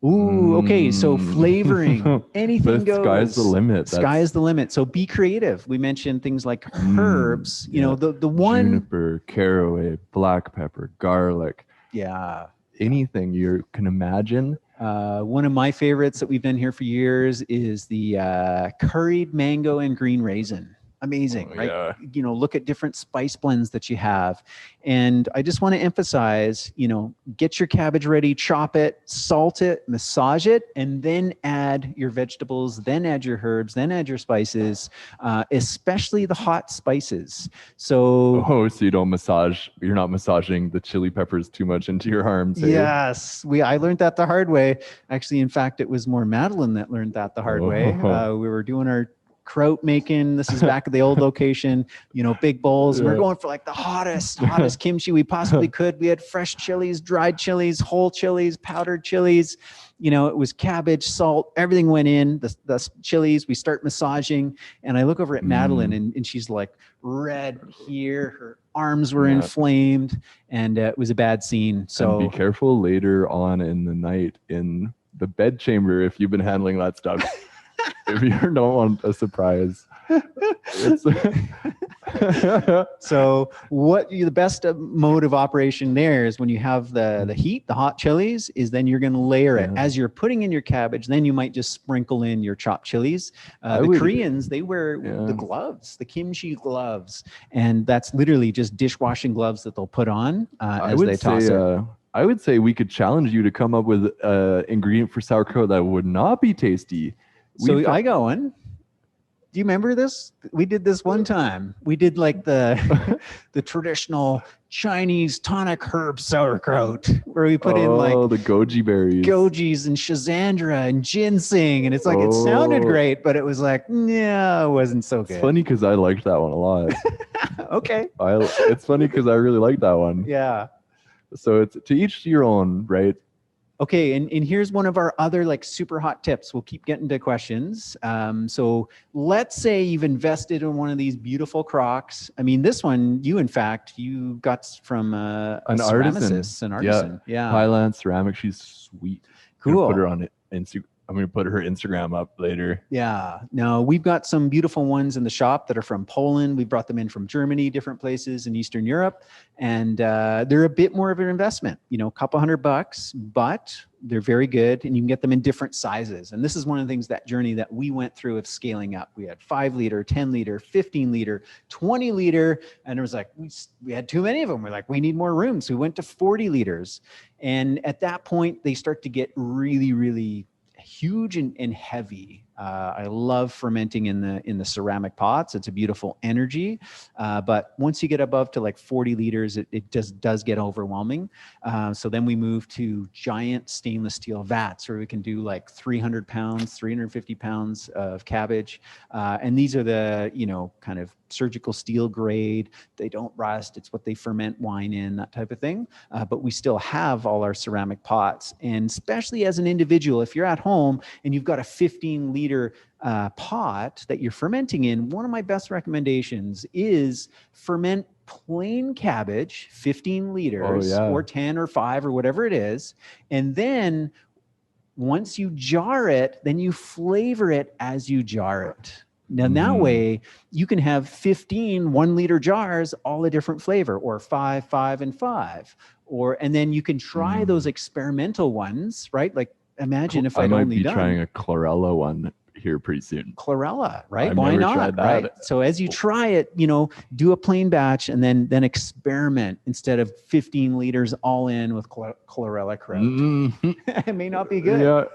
Ooh, okay. So flavoring, anything But goes. sky's the limit. Sky is the limit. So be creative. We mentioned things like herbs. You Yeah. know, the one. Juniper, caraway, black pepper, garlic, Yeah. anything you can imagine. One of my favorites that we've done here for years is the curried mango and green raisin. Amazing, Oh, right? yeah. You know, look at different spice blends that you have. And I just want to emphasize, you know, get your cabbage ready, chop it, salt it, massage it, and then add your vegetables, then add your herbs, then add your spices, especially the hot spices. So Oh, so you're not massaging the chili peppers too much into your arms, hey? yes, I learned that the hard way. Actually, in fact, it was more Madeline that learned that the hard way. We were doing our kraut making. This is back at the old location, you know, big bowls. Yeah. We're going for like the hottest kimchi we possibly could. We had fresh chilies, dried chilies, whole chilies, powdered chilies. You know, it was cabbage, salt, everything went in, the chilies. We start massaging, and I look over at Madeline, and she's like red here. Her arms were inflamed, and it was a bad scene. So and be careful later on in the night in the bed chamber if you've been handling that stuff. If you don't want a surprise. So the best mode of operation there is when you have the heat, the hot chilies, is then you're going to layer it. As you're putting in your cabbage, then you might just sprinkle in your chopped chilies. Koreans, they wear the gloves, the kimchi gloves, and that's literally just dishwashing gloves that they'll put on as they toss it. I would say we could challenge you to come up with an ingredient for sauerkraut that would not be tasty. So I got one. Do you remember this? We did this one time. We did like the traditional Chinese tonic herb sauerkraut, where we put in like the goji berries, gojis and schizandra and ginseng, and it's like it sounded great, but it was like it wasn't so good. It's funny because I liked that one a lot. Okay. It's funny because I really liked that one. Yeah. So it's to each your own, right? Okay, and here's one of our other like super hot tips. We'll keep getting to questions. So let's say you've invested in one of these beautiful crocks. I mean, this one, you got from an artisan. Yeah. Highland ceramic. She's sweet. Cool. Put her on Instagram. I'm going to put her Instagram up later. Yeah. No, we've got some beautiful ones in the shop that are from Poland. We brought them in from Germany, different places in Eastern Europe. And they're a bit more of an investment, you know, a couple $100, but they're very good. And you can get them in different sizes. And this is one of the things, that journey that we went through of scaling up. We had 5 liter, 10 liter, 15 liter, 20 liter. And it was like, we had too many of them. We're like, we need more room. So we went to 40 liters. And at that point, they start to get really, really huge and heavy. I love fermenting in the ceramic pots. It's a beautiful energy. But once you get above to like 40 liters, it just does get overwhelming. So then we move to giant stainless steel vats where we can do like 300 pounds, 350 pounds of cabbage. And these are the, you know, kind of surgical steel grade. They don't rust. It's what they ferment wine in, that type of thing. But we still have all our ceramic pots. And especially as an individual, if you're at home and you've got a 15-liter pot that you're fermenting in, one of my best recommendations is ferment plain cabbage, 15 liters or 10 or 5 or whatever it is. And then once you jar it, then you flavor it as you jar it. Now, that way you can have 15 1-liter jars, all a different flavor, or 5, 5, and 5. And then you can try those experimental ones, right? Like imagine if I might only be trying a chlorella one here pretty soon. Chlorella, right? Why not, right? So as you try it, you know, do a plain batch and then experiment instead of 15 liters all in with chlorella kraut. It may not be good. Yeah.